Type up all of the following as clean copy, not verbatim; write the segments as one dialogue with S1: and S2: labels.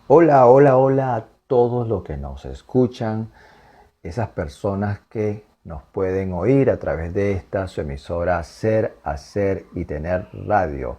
S1: Hola, hola, hola a todos los que nos escuchan, esas personas que nos pueden oír a través de esta su emisora Ser, Hacer y Tener Radio,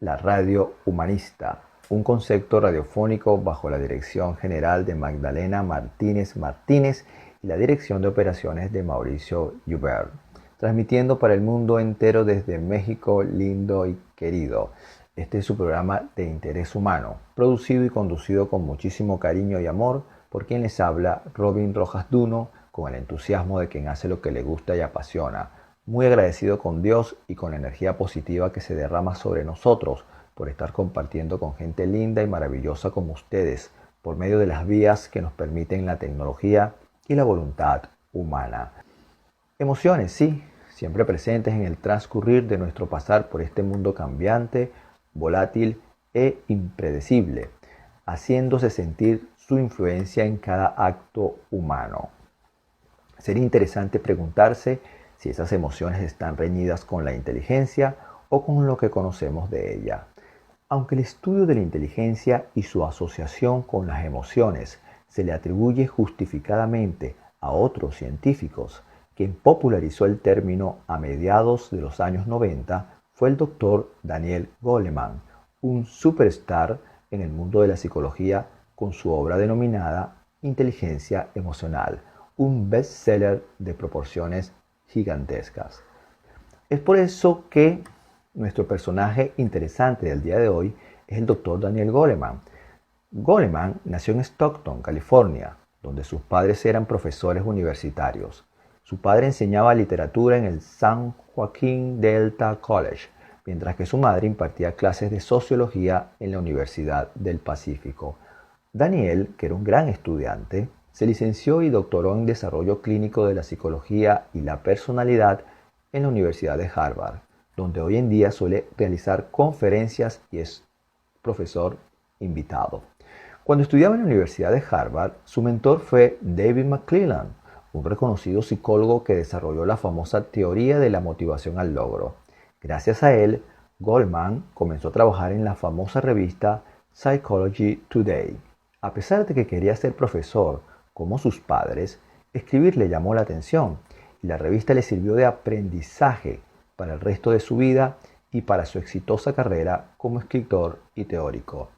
S1: la radio humanista, un concepto radiofónico bajo la dirección general de Magdalena Martínez Martínez y la dirección de operaciones de Mauricio Hubert, transmitiendo para el mundo entero desde México lindo y querido. Este es su programa de interés humano, producido y conducido con muchísimo cariño y amor por quien les habla, Robin Rojas Duno, con el entusiasmo de quien hace lo que le gusta y apasiona. Muy agradecido con Dios y con la energía positiva que se derrama sobre nosotros por estar compartiendo con gente linda y maravillosa como ustedes, por medio de las vías que nos permiten la tecnología y la voluntad humana. Emociones, sí, siempre presentes en el transcurrir de nuestro pasar por este mundo cambiante, volátil e impredecible, haciéndose sentir su influencia en cada acto humano. Sería interesante preguntarse si esas emociones están reñidas con la inteligencia o con lo que conocemos de ella. Aunque el estudio de la inteligencia y su asociación con las emociones se le atribuye justificadamente a otros científicos, quien popularizó el término a mediados de los años 90 fue el doctor Daniel Goleman, un superstar en el mundo de la psicología con su obra denominada Inteligencia Emocional, un bestseller de proporciones gigantescas. Es por eso que nuestro personaje interesante del día de hoy es el doctor Daniel Goleman. Goleman nació en Stockton, California, donde sus padres eran profesores universitarios. Su padre enseñaba literatura en el San Joaquin Delta College, mientras que su madre impartía clases de sociología en la Universidad del Pacífico. Daniel, que era un gran estudiante, se licenció y doctoró en desarrollo clínico de la psicología y la personalidad en la Universidad de Harvard, donde hoy en día suele realizar conferencias y es profesor invitado. Cuando estudiaba en la Universidad de Harvard, su mentor fue David McClelland, un reconocido psicólogo que desarrolló la famosa teoría de la motivación al logro. Gracias a él, Goldman comenzó a trabajar en la famosa revista Psychology Today. A pesar de que quería ser profesor, como sus padres, escribir le llamó la atención y la revista le sirvió de aprendizaje para el resto de su vida y para su exitosa carrera como escritor y teórico.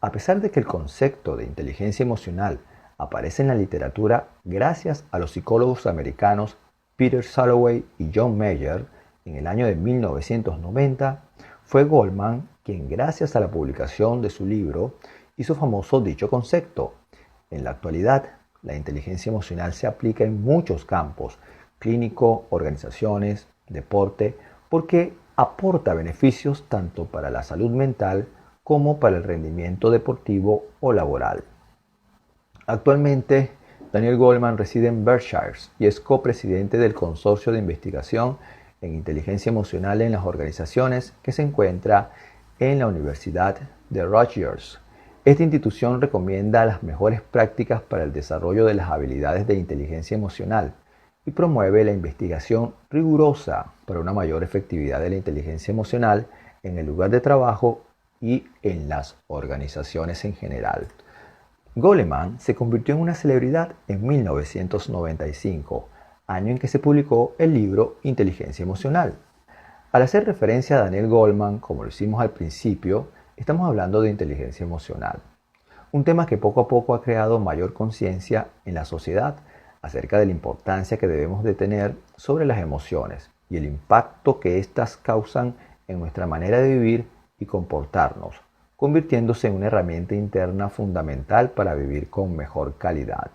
S1: A pesar de que el concepto de inteligencia emocional aparece en la literatura gracias a los psicólogos americanos Peter Salovey y John Mayer en el año de 1990, fue Goldman quien, gracias a la publicación de su libro, hizo famoso dicho concepto. En la actualidad, la inteligencia emocional se aplica en muchos campos, clínico, organizaciones, deporte, porque aporta beneficios tanto para la salud mental como para el rendimiento deportivo o laboral. Actualmente, Daniel Goleman reside en Berkshire y es copresidente del Consorcio de Investigación en Inteligencia Emocional en las Organizaciones que se encuentra en la Universidad de Rutgers. Esta institución recomienda las mejores prácticas para el desarrollo de las habilidades de inteligencia emocional y promueve la investigación rigurosa para una mayor efectividad de la inteligencia emocional en el lugar de trabajo y en las organizaciones en general. Goleman se convirtió en una celebridad en 1995, año en que se publicó el libro Inteligencia Emocional. Al hacer referencia a Daniel Goleman, como lo hicimos al principio, estamos hablando de inteligencia emocional, un tema que poco a poco ha creado mayor conciencia en la sociedad acerca de la importancia que debemos de tener sobre las emociones y el impacto que éstas causan en nuestra manera de vivir y comportarnos, convirtiéndose en una herramienta interna fundamental para vivir con mejor calidad.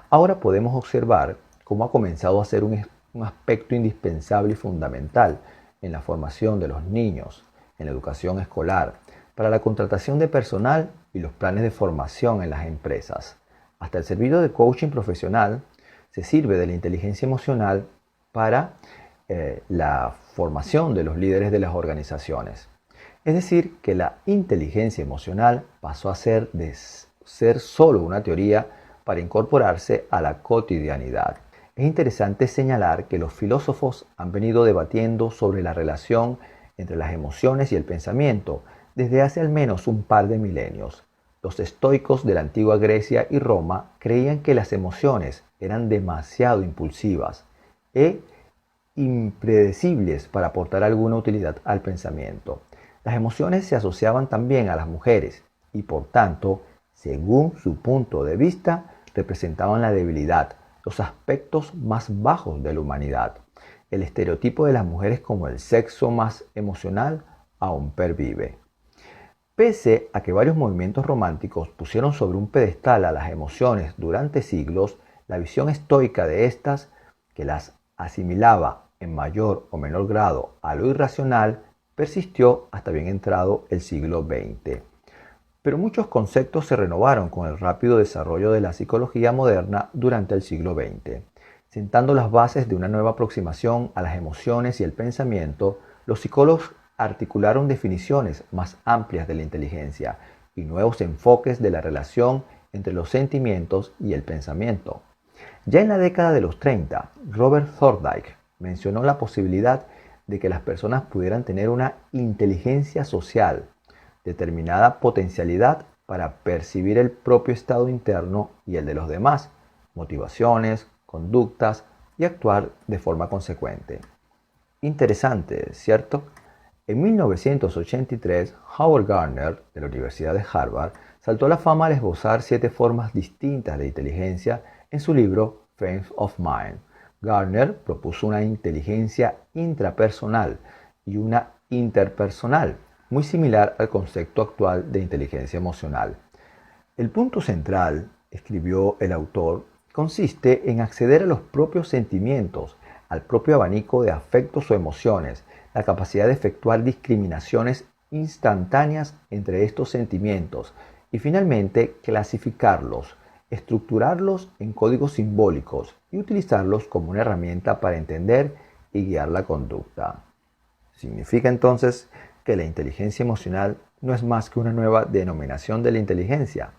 S1: Ahora podemos observar cómo ha comenzado a ser un aspecto indispensable y fundamental en la formación de los niños, en la educación escolar, para la contratación de personal y los planes de formación en las empresas. Hasta el servicio de coaching profesional se sirve de la inteligencia emocional para la formación de los líderes de las organizaciones. Es decir, que la inteligencia emocional pasó a ser de ser solo una teoría para incorporarse a la cotidianidad. Es interesante señalar que los filósofos han venido debatiendo sobre la relación entre las emociones y el pensamiento desde hace al menos un par de milenios. Los estoicos de la antigua Grecia y Roma creían que las emociones eran demasiado impulsivas e impredecibles para aportar alguna utilidad al pensamiento. Las emociones se asociaban también a las mujeres y por tanto, según su punto de vista, representaban la debilidad, los aspectos más bajos de la humanidad. El estereotipo de las mujeres como el sexo más emocional aún pervive. Pese a que varios movimientos románticos pusieron sobre un pedestal a las emociones durante siglos, la visión estoica de estas, que las asimilaba en mayor o menor grado a lo irracional, persistió hasta bien entrado el siglo XX. Pero muchos conceptos se renovaron con el rápido desarrollo de la psicología moderna durante el siglo XX. Sentando las bases de una nueva aproximación a las emociones y el pensamiento, los psicólogos articularon definiciones más amplias de la inteligencia y nuevos enfoques de la relación entre los sentimientos y el pensamiento. Ya en la década de los 30, Robert Thorndike mencionó la posibilidad de que las personas pudieran tener una inteligencia social, determinada potencialidad para percibir el propio estado interno y el de los demás, motivaciones, conductas y actuar de forma consecuente. Interesante, ¿cierto? En 1983, Howard Gardner, de la Universidad de Harvard, saltó a la fama al esbozar 7 formas distintas de inteligencia en su libro Frames of Mind. Gardner propuso una inteligencia intrapersonal y una interpersonal, muy similar al concepto actual de inteligencia emocional. El punto central, escribió el autor, consiste en acceder a los propios sentimientos, al propio abanico de afectos o emociones, la capacidad de efectuar discriminaciones instantáneas entre estos sentimientos y finalmente clasificarlos, estructurarlos en códigos simbólicos y utilizarlos como una herramienta para entender y guiar la conducta. Significa entonces que la inteligencia emocional no es más que una nueva denominación de la inteligencia.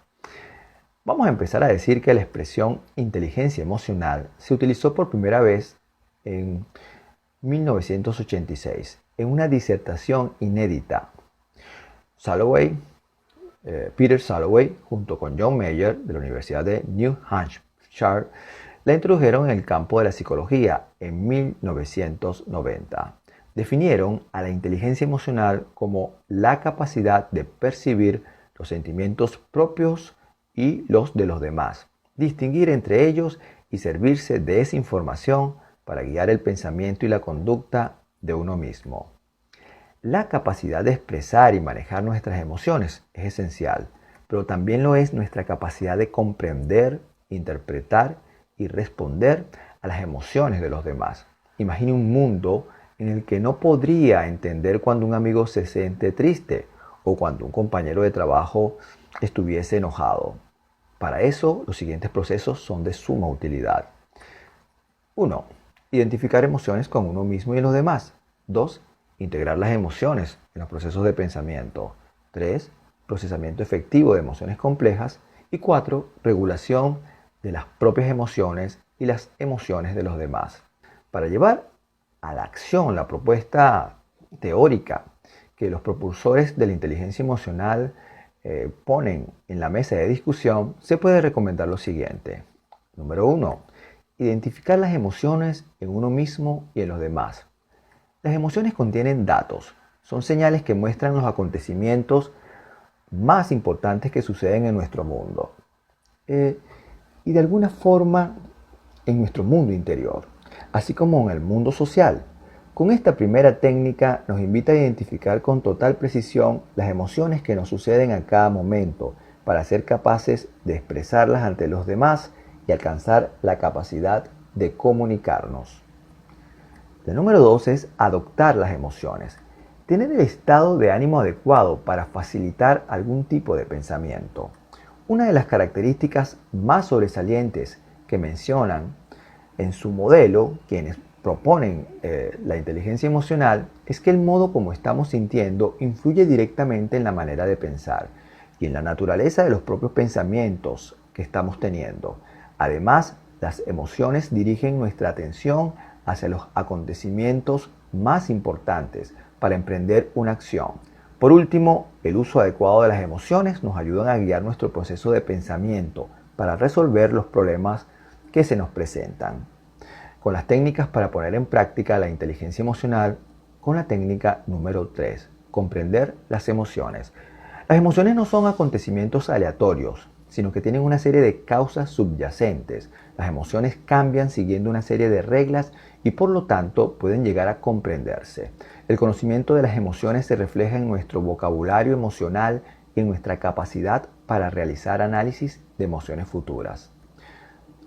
S1: Vamos a empezar a decir que la expresión inteligencia emocional se utilizó por primera vez en 1986 en una disertación inédita. Peter Salovey, junto con John Mayer de la Universidad de New Hampshire, la introdujeron en el campo de la psicología en 1990. Definieron a la inteligencia emocional como la capacidad de percibir los sentimientos propios y los de los demás, distinguir entre ellos y servirse de esa información para guiar el pensamiento y la conducta de uno mismo. La capacidad de expresar y manejar nuestras emociones es esencial, pero también lo es nuestra capacidad de comprender, interpretar y responder a las emociones de los demás. Imagine un mundo en el que no podría entender cuando un amigo se siente triste o cuando un compañero de trabajo estuviese enojado. Para eso, los siguientes procesos son de suma utilidad. 1. Identificar emociones con uno mismo y en los demás. 2. Integrar las emociones en los procesos de pensamiento. 3. Procesamiento efectivo de emociones complejas. Y 4. Regulación de las propias emociones y las emociones de los demás. Para llevar a la acción la propuesta teórica que los propulsores de la inteligencia emocional ponen en la mesa de discusión, se puede recomendar lo siguiente. Número 1. Identificar las emociones en uno mismo y en los demás. Las emociones contienen datos, son señales que muestran los acontecimientos más importantes que suceden en nuestro mundo y de alguna forma en nuestro mundo interior, así como en el mundo social. Con esta primera técnica nos invita a identificar con total precisión las emociones que nos suceden a cada momento para ser capaces de expresarlas ante los demás y alcanzar la capacidad de comunicarnos. El número 2 es adoptar las emociones. Tener el estado de ánimo adecuado para facilitar algún tipo de pensamiento. Una de las características más sobresalientes que mencionan en su modelo quienes proponen la inteligencia emocional es que el modo como estamos sintiendo influye directamente en la manera de pensar y en la naturaleza de los propios pensamientos que estamos teniendo. Además, las emociones dirigen nuestra atención hacia los acontecimientos más importantes para emprender una acción. Por último, el uso adecuado de las emociones nos ayuda a guiar nuestro proceso de pensamiento para resolver los problemas que se nos presentan. Con las técnicas para poner en práctica la inteligencia emocional, con la técnica número 3, comprender las emociones. Las emociones no son acontecimientos aleatorios, sino que tienen una serie de causas subyacentes. Las emociones cambian siguiendo una serie de reglas y por lo tanto pueden llegar a comprenderse. El conocimiento de las emociones se refleja en nuestro vocabulario emocional y en nuestra capacidad para realizar análisis de emociones futuras.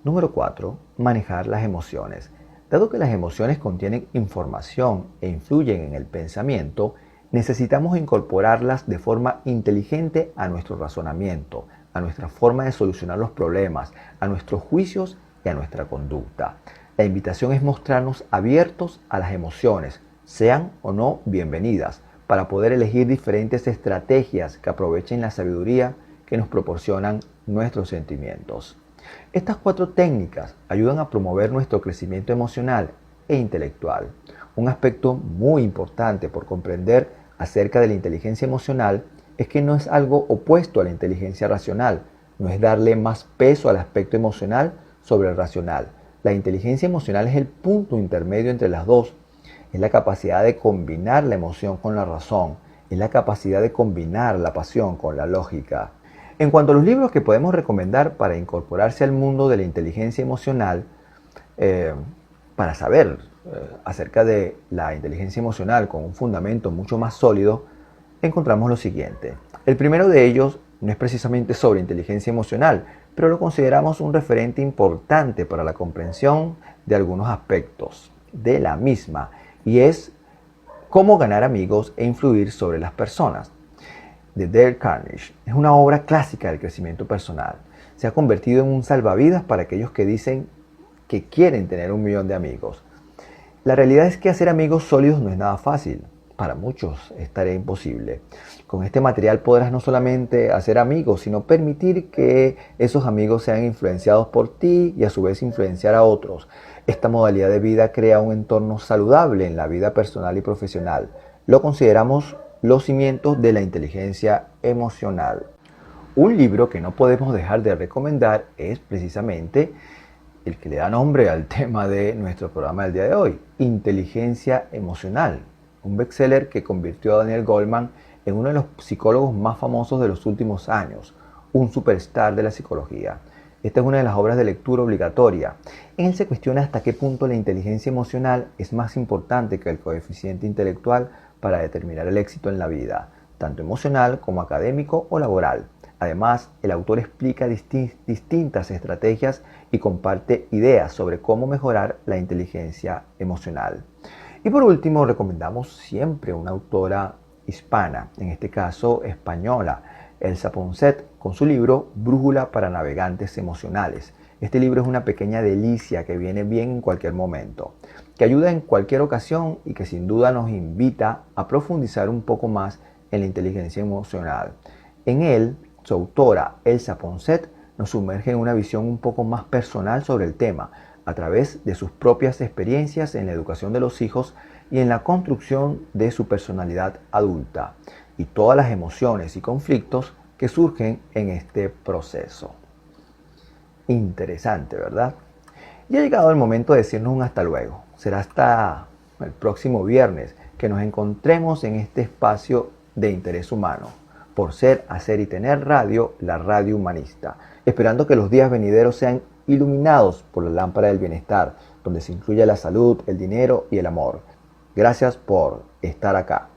S1: Número 4. Manejar las emociones. Dado que las emociones contienen información e influyen en el pensamiento, necesitamos incorporarlas de forma inteligente a nuestro razonamiento, a nuestra forma de solucionar los problemas, a nuestros juicios y a nuestra conducta. La invitación es mostrarnos abiertos a las emociones, sean o no bienvenidas, para poder elegir diferentes estrategias que aprovechen la sabiduría que nos proporcionan nuestros sentimientos. Estas 4 técnicas ayudan a promover nuestro crecimiento emocional e intelectual. Un aspecto muy importante por comprender acerca de la inteligencia emocional es que no es algo opuesto a la inteligencia racional, no es darle más peso al aspecto emocional sobre el racional. La inteligencia emocional es el punto intermedio entre las dos. Es la capacidad de combinar la emoción con la razón, es la capacidad de combinar la pasión con la lógica. En cuanto a los libros que podemos recomendar para incorporarse al mundo de la inteligencia emocional, para saber acerca de la inteligencia emocional con un fundamento mucho más sólido, encontramos lo siguiente. El primero de ellos no es precisamente sobre inteligencia emocional, pero lo consideramos un referente importante para la comprensión de algunos aspectos de la misma, y es Cómo ganar amigos e influir sobre las personas, de Dale Carnegie. Es una obra clásica del crecimiento personal. Se ha convertido en un salvavidas para aquellos que dicen que quieren tener 1.000.000 de amigos. La realidad es que hacer amigos sólidos no es nada fácil. Para muchos es tarea imposible. Con este material podrás no solamente hacer amigos, sino permitir que esos amigos sean influenciados por ti y a su vez influenciar a otros. Esta modalidad de vida crea un entorno saludable en la vida personal y profesional. Lo consideramos los cimientos de la inteligencia emocional. Un libro que no podemos dejar de recomendar es precisamente el que le da nombre al tema de nuestro programa del día de hoy, Inteligencia Emocional, un bestseller que convirtió a Daniel Goleman en uno de los psicólogos más famosos de los últimos años, un superstar de la psicología. Esta es una de las obras de lectura obligatoria. En él se cuestiona hasta qué punto la inteligencia emocional es más importante que el coeficiente intelectual para determinar el éxito en la vida, tanto emocional como académico o laboral. Además, el autor explica distintas estrategias y comparte ideas sobre cómo mejorar la inteligencia emocional. Y por último, recomendamos siempre una autora hispana, en este caso española, Elsa Ponset, con su libro Brújula para navegantes emocionales. Este libro es una pequeña delicia que viene bien en cualquier momento, que ayuda en cualquier ocasión y que sin duda nos invita a profundizar un poco más en la inteligencia emocional. En él, su autora, Elsa Ponset, nos sumerge en una visión un poco más personal sobre el tema, a través de sus propias experiencias en la educación de los hijos y en la construcción de su personalidad adulta, y todas las emociones y conflictos que surgen en este proceso. Interesante, ¿verdad? Y ha llegado el momento de decirnos un hasta luego. Será hasta el próximo viernes que nos encontremos en este espacio de interés humano, por ser, hacer y tener radio, la radio humanista, esperando que los días venideros sean iluminados por la lámpara del bienestar, donde se incluye la salud, el dinero y el amor. Gracias por estar acá.